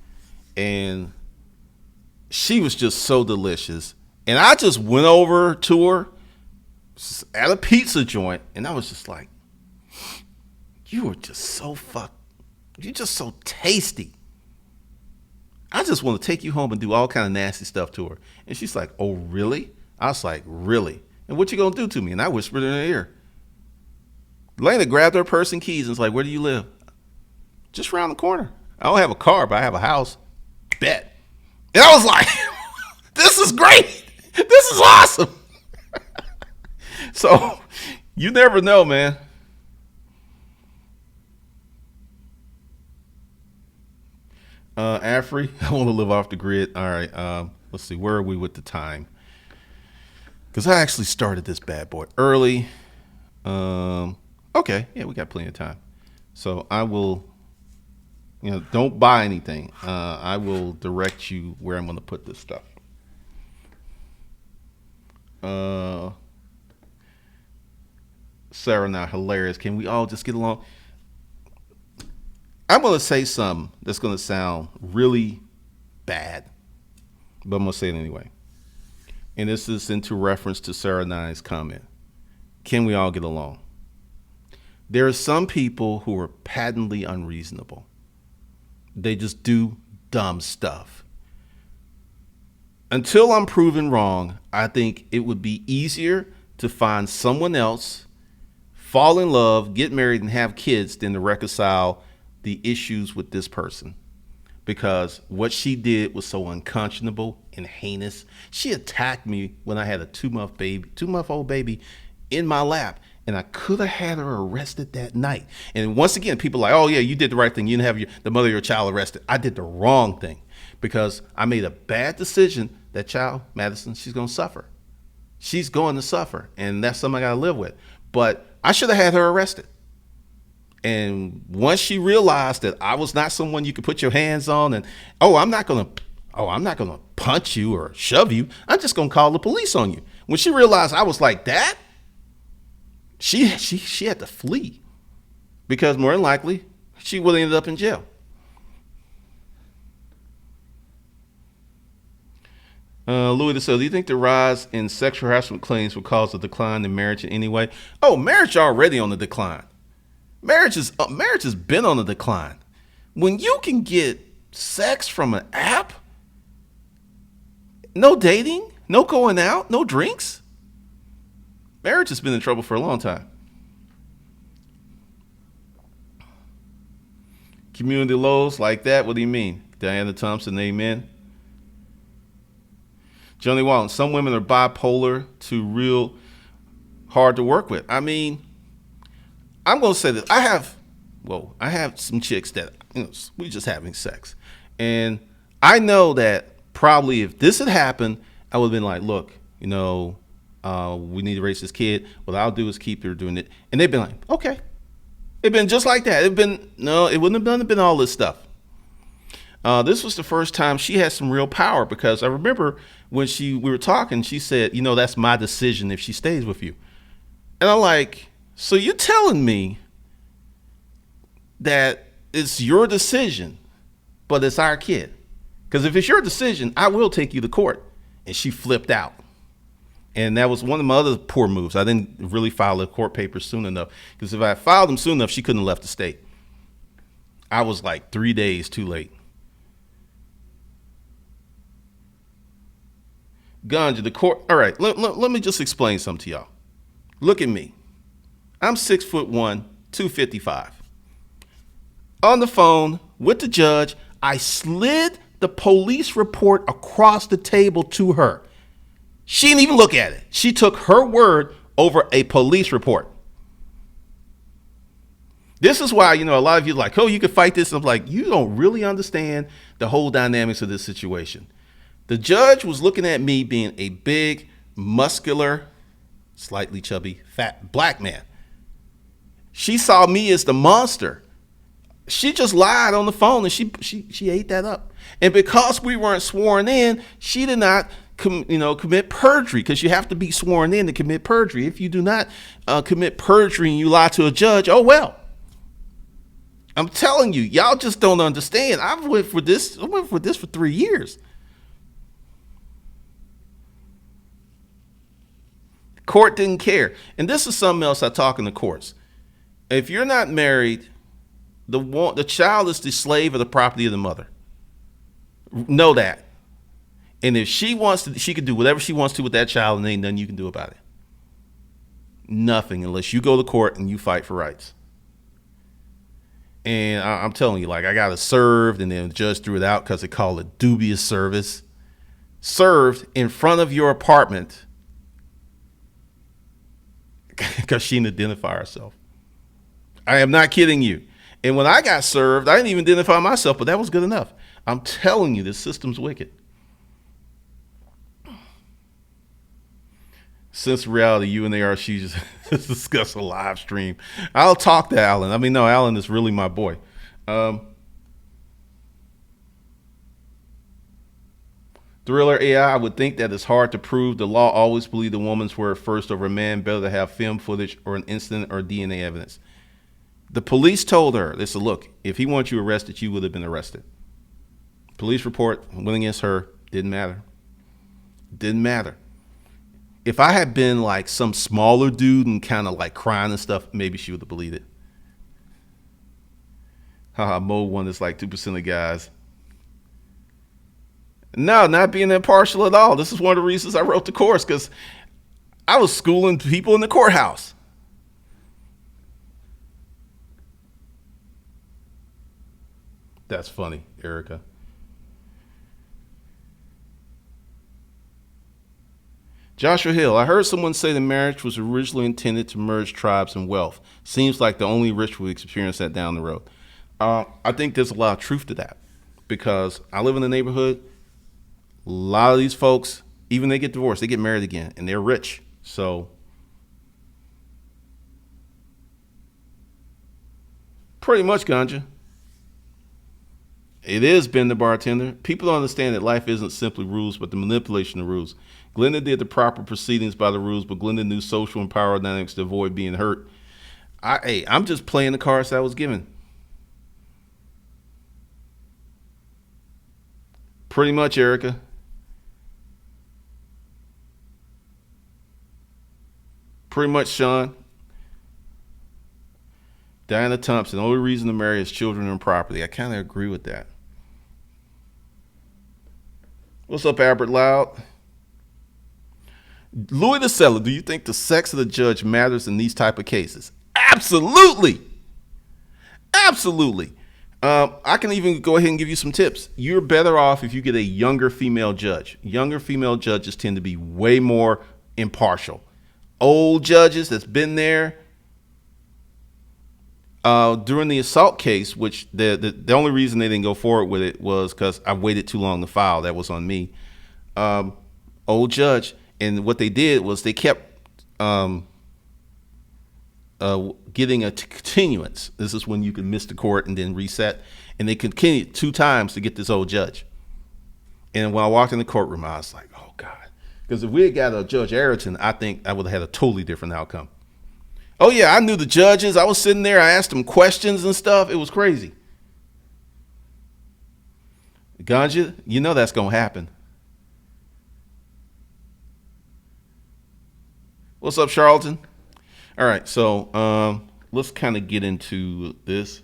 and she was just so delicious. And I just went over to her at a pizza joint, and I was just like, "You are just so you're just so tasty. I just want to take you home and do all kind of nasty stuff to her." And she's like, "Oh, really?" I was like, "Really? And what you gonna do to me?" And I whispered in her ear. Lena grabbed her purse and keys and was like, "Where do you live?" "Just around the corner." "I don't have a car, but I have a house." "Bet." And I was like, "This is great. This is awesome." So you never know, man. Afri, I want to live off the grid. All right. Let's see. Where are we with the time? Because I actually started this bad boy early. Okay. Yeah, we got plenty of time. So I will, don't buy anything. I will direct you where I'm going to put this stuff. Sarah, now hilarious. Can we all just get along? I'm going to say something that's going to sound really bad, but I'm going to say it anyway. And this is into reference to Sarah Nine's comment. Can we all get along? There are some people who are patently unreasonable. They just do dumb stuff. Until I'm proven wrong, I think it would be easier to find someone else, fall in love, get married, and have kids than to reconcile the issues with this person, because what she did was so unconscionable and heinous. She attacked me when I had a 2-month-old baby in my lap, and I could have had her arrested that night. And once again, people are like, "Oh yeah, you did the right thing. You didn't have the mother of your child arrested." I did the wrong thing because I made a bad decision. That child, Madison, she's going to suffer. She's going to suffer, and that's something I got to live with. But I should have had her arrested. And once she realized that I was not someone you could put your hands on, and I'm not gonna punch you or shove you. I'm just gonna call the police on you. When she realized I was like that, she had to flee, because more than likely she would have ended up in jail. Louis says, "Do you think the rise in sexual harassment claims will cause a decline in marriage in any way?" Oh, marriage already on the decline. Marriage has been on the decline. When you can get sex from an app, no dating, no going out, no drinks, marriage has been in trouble for a long time. Community lows like that, what do you mean? Diana Thompson, amen. Johnny Wallen, some women are bipolar to real hard to work with. I mean, I'm going to say this. I have some chicks that, we just having sex. And I know that probably if this had happened, I would have been like, look, we need to raise this kid. What I'll do is keep her doing it. And they've been like, okay. It'd been just like that. It wouldn't have been all this stuff. This was the first time she had some real power, because I remember when we were talking, she said, that's my decision if she stays with you. And I'm like, so you're telling me that it's your decision, but it's our kid? Because if it's your decision, I will take you to court. And she flipped out. And that was one of my other poor moves. I didn't really file the court papers soon enough, because if I filed them soon enough, she couldn't have left the state. I was like 3 days too late. Ganja, the court. All right, let me just explain something to y'all. Look at me. I'm 6'1", 255. On the phone with the judge, I slid the police report across the table to her. She didn't even look at it. She took her word over a police report. This is why, a lot of you are like, oh, you could fight this. I'm like, you don't really understand the whole dynamics of this situation. The judge was looking at me being a big, muscular, slightly chubby, fat black man. She saw me as the monster. She just lied on the phone, and she ate that up. And because we weren't sworn in, she did not commit perjury, because you have to be sworn in to commit perjury. If you do not commit perjury and you lie to a judge, oh well. I'm telling you, y'all just don't understand. I went for this for 3 years. Court didn't care. And this is something else I talk in the courts. If you're not married, the child is the slave of the property of the mother. Know that. And if she wants to, she can do whatever she wants to with that child, and there ain't nothing you can do about it. Nothing, unless you go to court and you fight for rights. And I'm telling you, like, I got it served, and then the judge threw it out because they call it dubious service. Served in front of your apartment because she didn't identify herself. I am not kidding you. And when I got served, I didn't even identify myself, but that was good enough. I'm telling you, this system's wicked. Since reality, you and ARC just discuss a live stream. I'll talk to Alan. I mean, no, Alan is really my boy. Thriller AI, I would think that it's hard to prove. The law always believed the woman's word first over a man. Better to have film footage or an incident or DNA evidence. The police told her, they said, look, if he wants you arrested, you would have been arrested. Police report went against her. Didn't matter. Didn't matter. If I had been like some smaller dude and kind of like crying and stuff, maybe she would have believed it. Haha, mode one is like 2% of guys. No, not being impartial at all. This is one of the reasons I wrote the course, because I was schooling people in the courthouse. That's funny, Erica. Joshua Hill, I heard someone say the marriage was originally intended to merge tribes and wealth. Seems like the only rich will experience that down the road. I think there's a lot of truth to that, because I live in a neighborhood. A lot of these folks, even they get divorced, they get married again, and they're rich. So pretty much, Ganja. It is Ben the bartender. People don't understand that life isn't simply rules, but the manipulation of rules. Glenda did the proper proceedings by the rules, but Glenda knew social and power dynamics to avoid being hurt. I'm just playing the cards I was given. Pretty much, Erica. Pretty much, Sean. Diana Thompson, the only reason to marry is children and property. I kind of agree with that. What's up, Albert Loud? Louis the Seller, do you think the sex of the judge matters in these type of cases? Absolutely. Absolutely. I can even go ahead and give you some tips. You're better off if you get a younger female judge. Younger female judges tend to be way more impartial. Old judges that's been there during the assault case, which the only reason they didn't go forward with it was because I waited too long to file. That was on me. Old judge, and what they did was they kept getting a continuance. This is when you can miss the court and then reset. And they continued 2 times to get this old judge. And when I walked in the courtroom, I was like, oh God. Because if we had got a Judge Ayrton, I think I would have had a totally different outcome. Oh yeah, I knew the judges. I was sitting there. I asked them questions and stuff. It was crazy. Ganja, you know that's going to happen. What's up, Charlton? All right, so let's kind of get into this.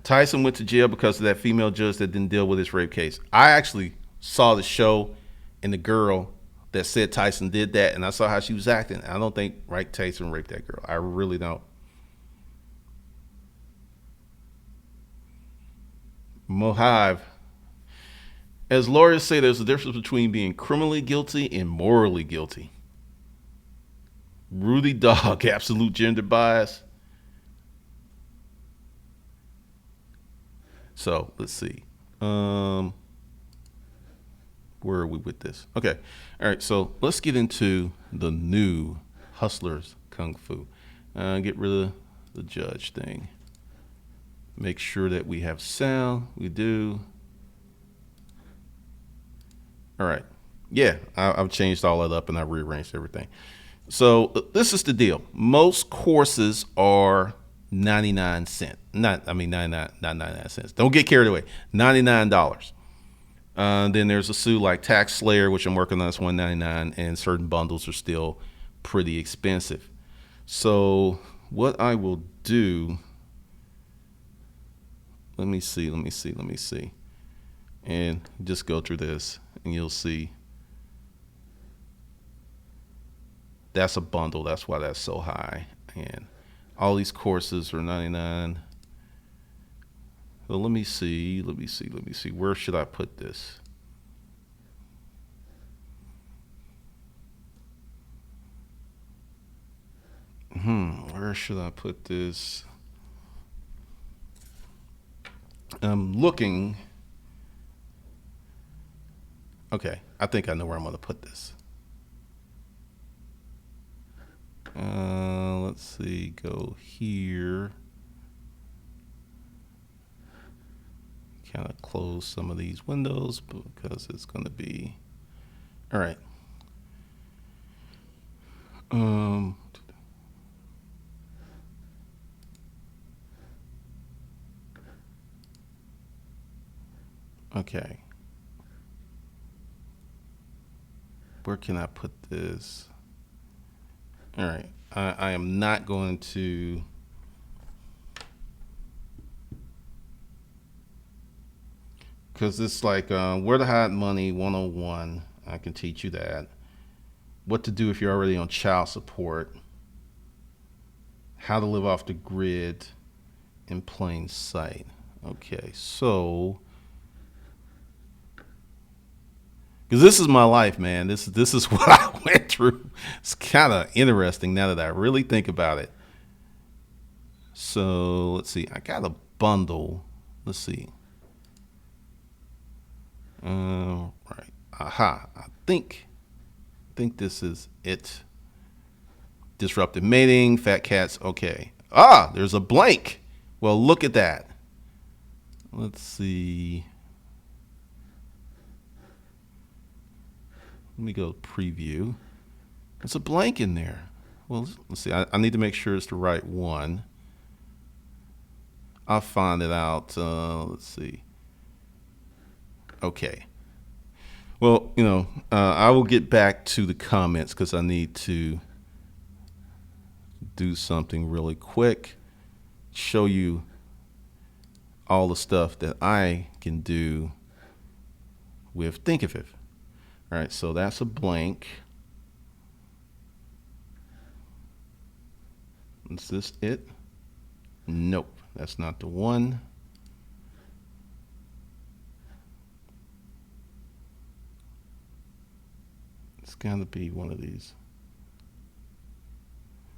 Tyson went to jail because of that female judge that didn't deal with his rape case. I actually saw the show and the girl that said Tyson did that, and I saw how she was acting. I don't think Tyson raped that girl. I really don't. Mohive. As lawyers say, there's a difference between being criminally guilty and morally guilty. Rudy Dog, absolute gender bias. So let's see. Where are we with this? Okay. All right. So let's get into the new Hustlers Kung Fu. Get rid of the judge thing. Make sure that we have sound. We do. All right. Yeah, I've changed all that up and I rearranged everything. So this is the deal. Most courses are 99 cents. Not 99 cents. Don't get carried away. $99. Then there's a suit like Tax Slayer, which I'm working on. It's $199, and certain bundles are still pretty expensive. So what I will do, let me see, and just go through this, and you'll see. That's a bundle. That's why that's so high. And all these courses are $99. Well, let me see. Where should I put this? Where should I put this? I'm looking. Okay, I think I know where I'm going to put this. Let's see, go here. Kind of close some of these windows because it's going to be, all right. Okay. Where can I put this? All right. I am not going to. Because it's like where to hide money 101. I can teach you that. What to do if you're already on child support. How to live off the grid in plain sight. Okay, so. Because this is my life, man. This is what I went through. It's kind of interesting now that I really think about it. So let's see. I got a bundle. Let's see. Right. Aha. I think this is it. Disruptive mating, fat cats. Okay. There's a blank. Well, look at that. Let's see. Let me go preview. There's a blank in there. Well, let's see. I need to make sure it's the right one. I'll find it out. Let's see. Okay. Well, I will get back to the comments because I need to do something really quick. Show you all the stuff that I can do with Thinkific. All right, so that's a blank. Is this it? Nope, that's not the one. It's got to be one of these.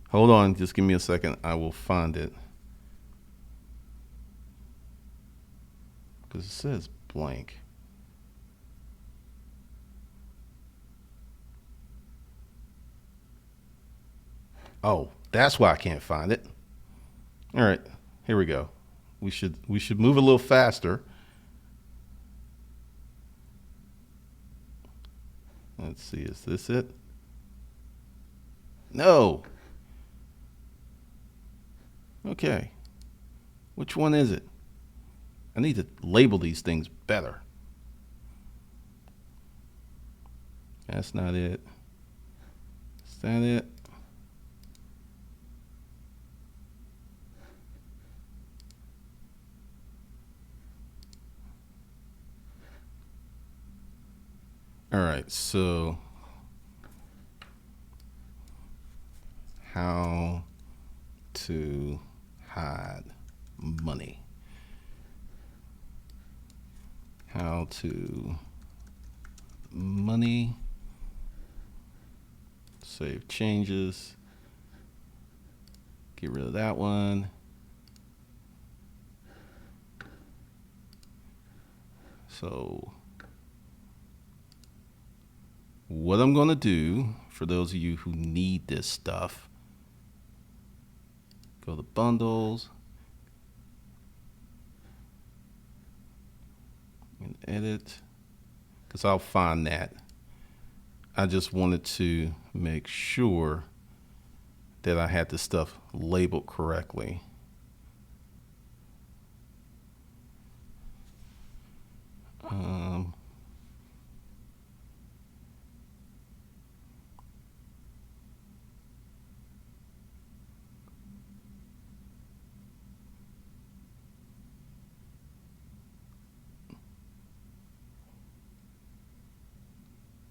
Hold on, just give me a second. I will find it. Because it says blank. Oh, that's why I can't find it. All right, here we go. We should move a little faster. Let's see, is this it? No. Okay. Which one is it? I need to label these things better. That's not it. Is that it? All right, so how to hide money. How to money. Save changes. Get rid of that one. So what I'm going to do, for those of you who need this stuff, go to bundles and edit, because I'll find that. I just wanted to make sure that I had the stuff labeled correctly.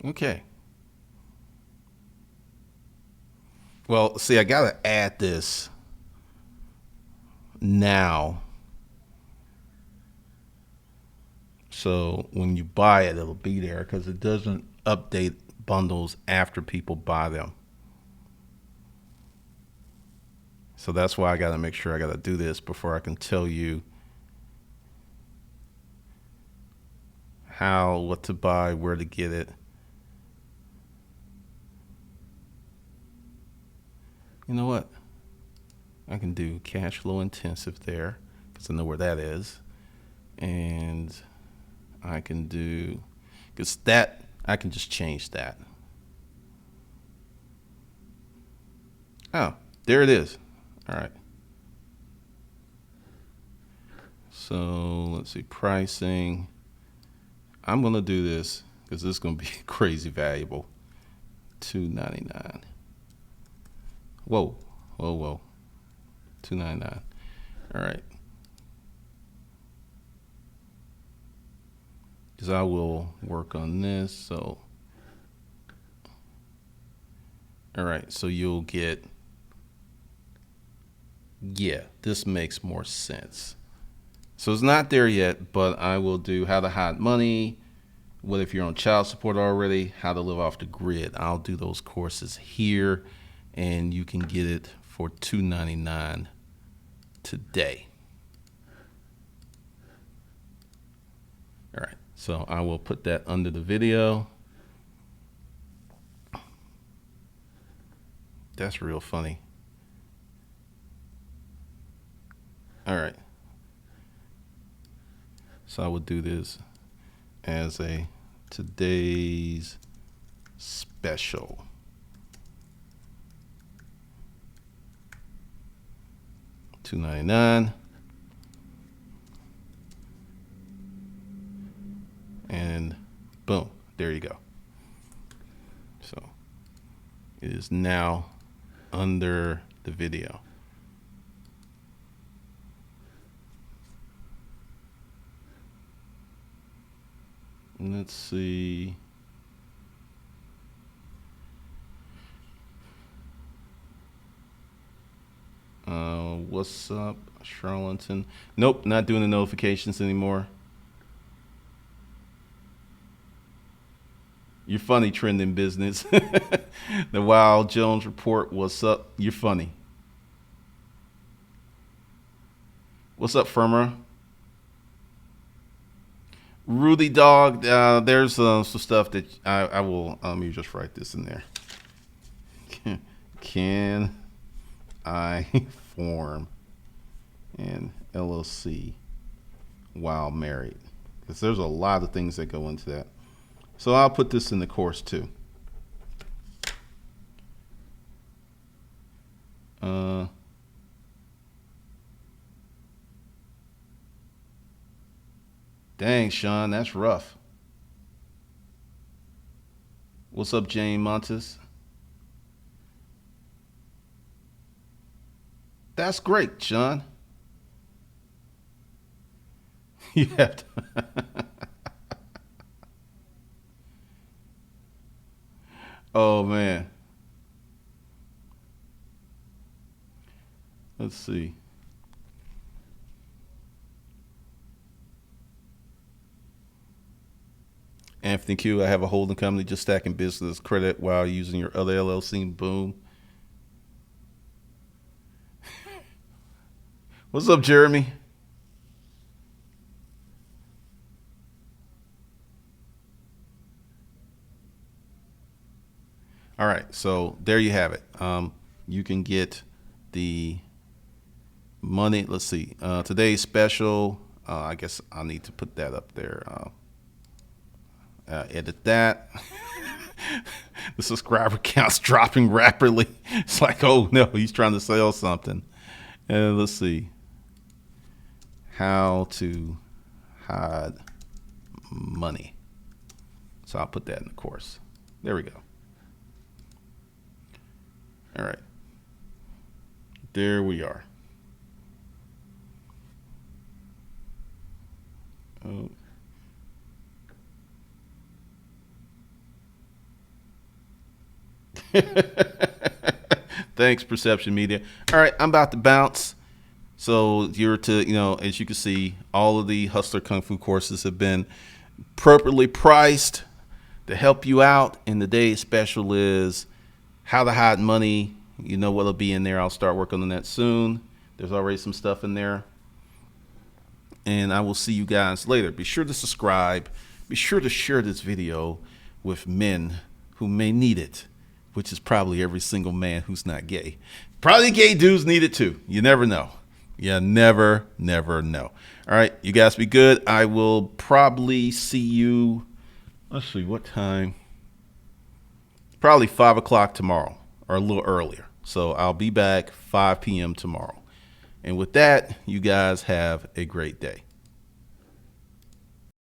Okay. Well, see, I got to add this now. So when you buy it, it'll be there, because it doesn't update bundles after people buy them. So that's why I got to make sure I got to do this before I can tell you how, what to buy, where to get it. You know what? I can do cash flow intensive there, because I know where that is. And I can do, because that, I can just change that. Oh, there it is. All right. So let's see, pricing. I'm going to do this because this is going to be crazy valuable. $2.99. Whoa. $2.99. All right. Because I will work on this. So, all right. So you'll get, yeah, this makes more sense. So it's not there yet, but I will do how to hide money. What if you're on child support already? How to live off the grid. I'll do those courses here, and you can get it for $2.99 today. All right, so I will put that under the video. That's real funny. All right. So I would do this as a today's special. $2.99. And boom, there you go. So it is now under the video. Let's see. What's What's up, Charlatan? Nope, not doing the notifications anymore. You're funny, trending business. The Wild Jones report. What's up? You're funny. What's up, Firma? Rudy Dog. There's some stuff that I will. Let me just write this in there. Can I form an LLC while married? Because there's a lot of things that go into that. So I'll put this in the course too. Dang, Sean, that's rough. What's up, Jane Montes? That's great, Sean. You have to. Oh, man. Let's see. Anthony Q, I have a holding company just stacking business credit while using your other LLC. Boom. What's up, Jeremy? All right, so there you have it. You can get the money. Let's see. Today's special. I guess I'll need to put that up there. Edit that. The subscriber count's dropping rapidly. It's like, oh no, he's trying to sell something. And let's see. How to hide money. So I'll put that in the course. There we go. All right. There we are. Oh. Thanks, Perception Media. All right, I'm about to bounce. So you're to, as you can see, all of the Hustler Kung Fu courses have been appropriately priced to help you out. And the day's special is how to hide money. You know what'll be in there. I'll start working on that soon. There's already some stuff in there. And I will see you guys later. Be sure to subscribe. Be sure to share this video with men who may need it, which is probably every single man who's not gay. Probably gay dudes need it too. You never know. You never know. All right, you guys be good. I will probably see you. Let's see what time. Probably 5 o'clock tomorrow or a little earlier. So I'll be back 5 p.m. tomorrow. And with that, you guys have a great day.